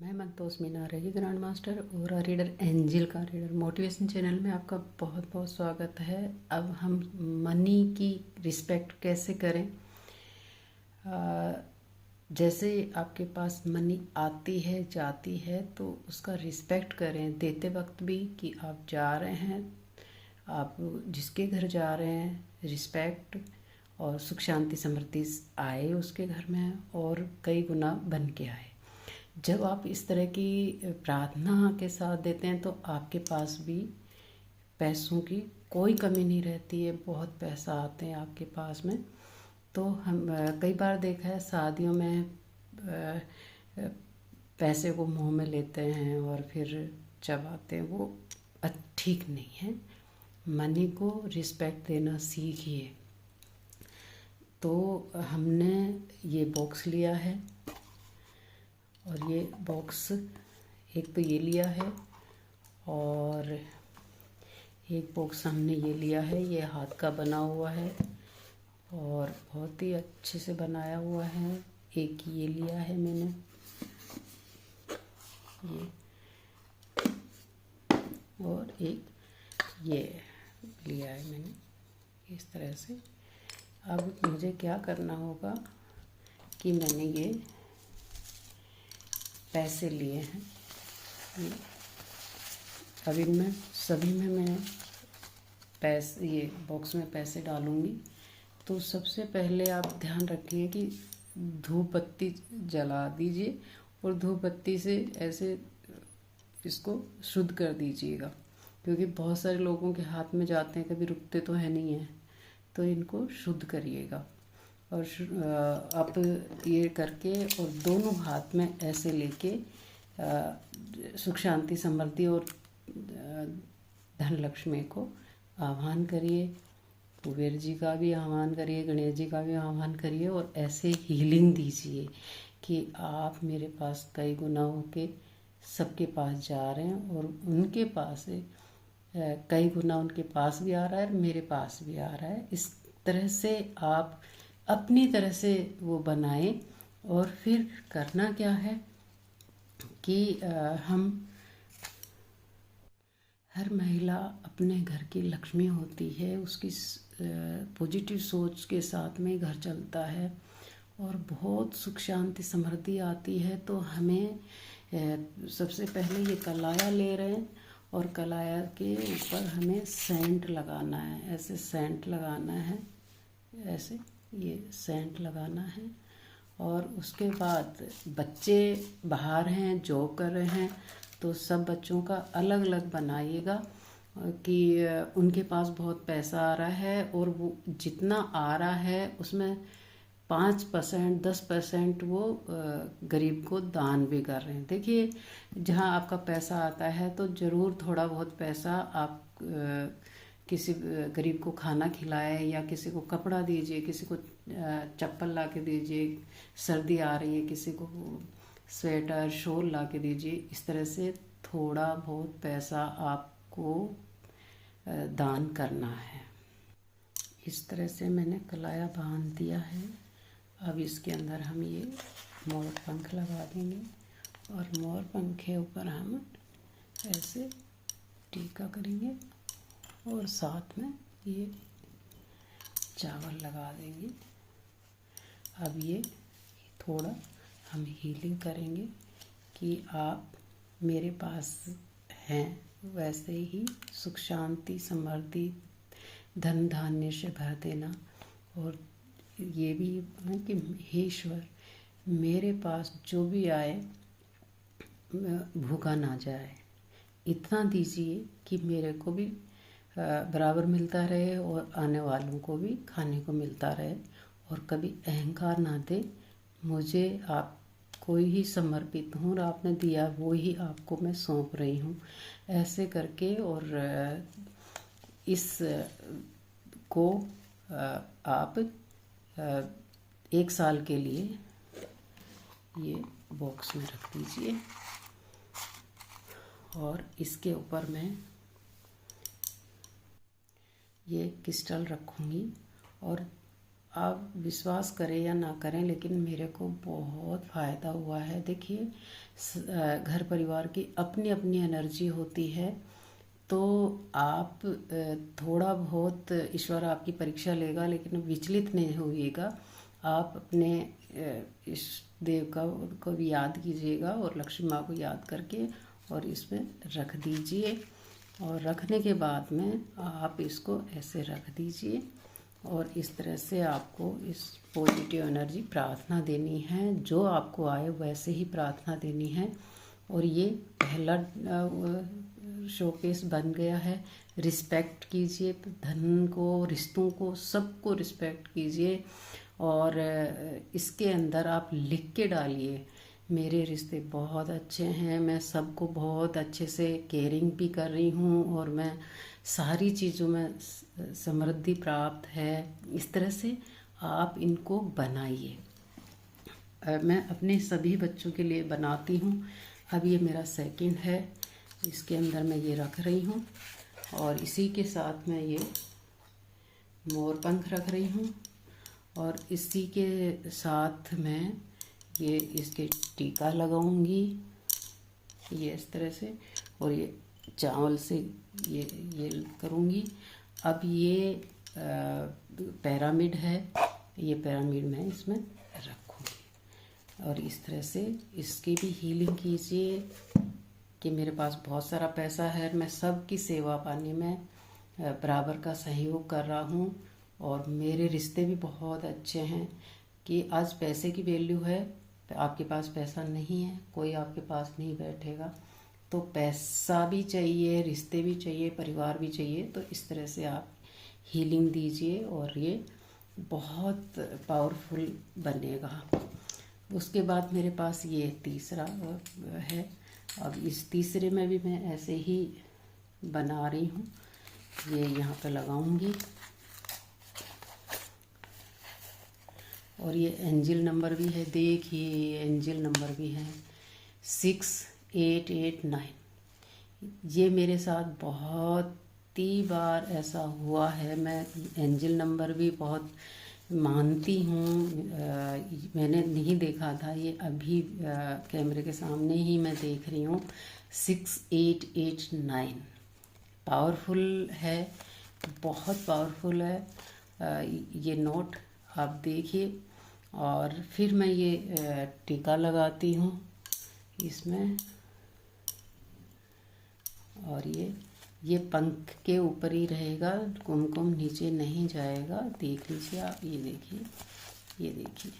मैं मंतोष मीना रही grand master और रीडर एंजिल का रीडर मोटिवेशन चैनल में आपका बहुत बहुत स्वागत है। अब हम मनी की रिस्पेक्ट कैसे करें। जैसे आपके पास मनी आती है जाती है तो उसका रिस्पेक्ट करें देते वक्त भी कि आप जा रहे हैं, आप जिसके घर जा रहे हैं रिस्पेक्ट और सुख शांति समृद्धि आए उसके घर में और कई गुना बन के आए। जब आप इस तरह की प्रार्थना के साथ देते हैं तो आपके पास भी पैसों की कोई कमी नहीं रहती है, बहुत पैसा आते हैं आपके पास में। तो हम कई बार देखा है शादियों में पैसे को मुंह में लेते हैं और फिर चबाते हैं, वो ठीक नहीं है। मनी को रिस्पेक्ट देना सीखिए। तो हमने ये बॉक्स लिया है और ये बॉक्स एक तो ये लिया है और एक बॉक्स हमने ये लिया है, ये हाथ का बना हुआ है और बहुत ही अच्छे से बनाया हुआ है। एक ये लिया है मैंने, ये और एक ये लिया है मैंने इस तरह से। अब मुझे क्या करना होगा कि मैंने ये पैसे लिए हैं, अब इनमें सभी में मैं पैसे ये बॉक्स में पैसे डालूँगी। तो सबसे पहले आप ध्यान रखिए कि धूप बत्ती जला दीजिए और धूप बत्ती से ऐसे इसको शुद्ध कर दीजिएगा, क्योंकि बहुत सारे लोगों के हाथ में जाते हैं, कभी रुकते तो है नहीं है, तो इनको शुद्ध करिएगा। और आप ये करके और दोनों हाथ में ऐसे लेके सुख शांति समृद्धि और धन लक्ष्मी को आह्वान करिए। कुबेर जी का भी आह्वान करिए, गणेश जी का भी आह्वान करिए और ऐसे हीलिंग दीजिए कि आप मेरे पास कई गुना होके सबके पास जा रहे हैं और उनके पास कई गुना उनके पास भी आ रहा है और मेरे पास भी आ रहा है। इस तरह से आप अपनी तरह से वो बनाएं। और फिर करना क्या है कि हम हर महिला अपने घर की लक्ष्मी होती है, उसकी पॉजिटिव सोच के साथ में घर चलता है और बहुत सुख शांति समृद्धि आती है। तो हमें सबसे पहले ये कलाया ले रहे हैं और कलाया के ऊपर हमें सेंट लगाना है, ऐसे सेंट लगाना है, ऐसे ये सेंट लगाना है। और उसके बाद बच्चे बाहर हैं, जॉब कर रहे हैं, तो सब बच्चों का अलग अलग बनाइएगा कि उनके पास बहुत पैसा आ रहा है और वो जितना आ रहा है उसमें 5% 10% वो गरीब को दान भी कर रहे हैं। देखिए, जहाँ आपका पैसा आता है तो ज़रूर थोड़ा बहुत पैसा आप किसी गरीब को खाना खिलाए या किसी को कपड़ा दीजिए, किसी को चप्पल ला के दीजिए, सर्दी आ रही है किसी को स्वेटर शॉल ला के दीजिए। इस तरह से थोड़ा बहुत पैसा आपको दान करना है। इस तरह से मैंने कलाया बांध दिया है। अब इसके अंदर हम ये मोर पंख लगा देंगे और मोर पंख के ऊपर हम ऐसे टीका करेंगे और साथ में ये चावल लगा देंगे। अब ये थोड़ा हम हीलिंग करेंगे कि आप मेरे पास हैं, वैसे ही सुख शांति समृद्धि धन धान्य से भर देना। और ये भी है कि हे ईश्वर, मेरे पास जो भी आए भूखा ना जाए, इतना दीजिए कि मेरे को भी बराबर मिलता रहे और आने वालों को भी खाने को मिलता रहे। और कभी अहंकार ना दे, मुझे आपको ही समर्पित हूँ और आपने दिया वो ही आपको मैं सौंप रही हूँ। ऐसे करके और इस को आप 1 साल के लिए ये बॉक्स में रख दीजिए और इसके ऊपर मैं ये क्रिस्टल रखूँगी और आप विश्वास करें या ना करें, लेकिन मेरे को बहुत फ़ायदा हुआ है। देखिए, घर परिवार की अपनी अपनी एनर्जी होती है, तो आप थोड़ा बहुत ईश्वर आपकी परीक्षा लेगा, लेकिन विचलित नहीं होइएगा। आप अपने इष्ट देव को भी याद कीजिएगा और लक्ष्मी माँ को याद करके और इसमें रख दीजिए। और रखने के बाद में आप इसको ऐसे रख दीजिए और इस तरह से आपको इस पॉजिटिव एनर्जी प्रार्थना देनी है, जो आपको आए वैसे ही प्रार्थना देनी है। और ये पहला शोकेस बन गया है। रिस्पेक्ट कीजिए, धन को, रिश्तों को, सबको रिस्पेक्ट कीजिए। और इसके अंदर आप लिख के डालिए, मेरे रिश्ते बहुत अच्छे हैं, मैं सबको बहुत अच्छे से केयरिंग भी कर रही हूँ और मैं सारी चीज़ों में समृद्धि प्राप्त है। इस तरह से आप इनको बनाइए। मैं अपने सभी बच्चों के लिए बनाती हूँ। अब ये मेरा सेकंड है, इसके अंदर मैं ये रख रही हूँ और इसी के साथ मैं ये मोर पंख रख रही हूँ और इसी के साथ मैं ये इसके टीका लगाऊंगी, ये इस तरह से, और ये चावल से ये करूँगी। अब ये पिरामिड है, ये पिरामिड मैं इसमें रखूँगी और इस तरह से इसकी भी हीलिंग कीजिए कि मेरे पास बहुत सारा पैसा है, मैं सबकी सेवा पानी में बराबर का सहयोग कर रहा हूँ और मेरे रिश्ते भी बहुत अच्छे हैं। कि आज पैसे की वैल्यू है, आपके पास पैसा नहीं है, कोई आपके पास नहीं बैठेगा, तो पैसा भी चाहिए, रिश्ते भी चाहिए, परिवार भी चाहिए। तो इस तरह से आप हीलिंग दीजिए और ये बहुत पावरफुल बनेगा। उसके बाद मेरे पास ये तीसरा है। अब इस तीसरे में भी मैं ऐसे ही बना रही हूँ, ये यहाँ पे लगाऊंगी और ये एंजल नंबर भी है, देखिए ये एंजल नंबर भी है 6889। ये मेरे साथ बहुत ही बार ऐसा हुआ है। मैं एंजल नंबर भी बहुत मानती हूँ। मैंने नहीं देखा था, ये अभी कैमरे के सामने ही मैं देख रही हूँ। 6889 पावरफुल है, बहुत पावरफुल है ये नोट, आप देखिए। और फिर मैं ये टीका लगाती हूँ इसमें और ये पंख के ऊपर ही रहेगा, कुमकुम नीचे नहीं जाएगा। देख लीजिए आप, ये देखिए, ये देखिए,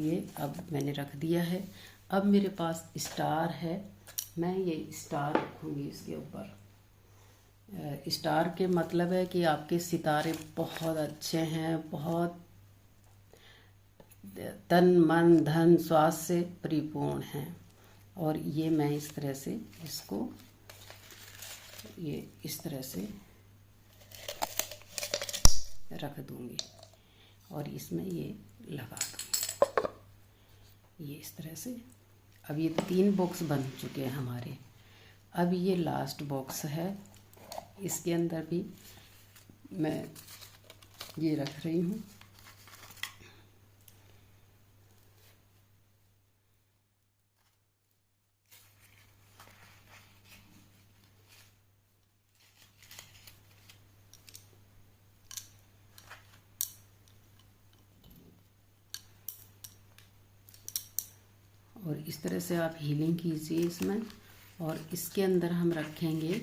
ये अब मैंने रख दिया है। अब मेरे पास स्टार है, मैं ये स्टार रखूँगी इसके ऊपर। स्टार के मतलब है कि आपके सितारे बहुत अच्छे हैं, बहुत तन मन धन स्वास्थ्य से परिपूर्ण हैं। और ये मैं इस तरह से इसको ये इस तरह से रख दूंगी और इसमें ये लगा दूंगी, ये इस तरह से। अब ये 3 बॉक्स बन चुके हैं हमारे। अब ये लास्ट बॉक्स है, इसके अंदर भी मैं ये रख रही हूँ। और इस तरह से आप हीलिंग कीजिए इसमें। और इसके अंदर हम रखेंगे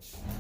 है।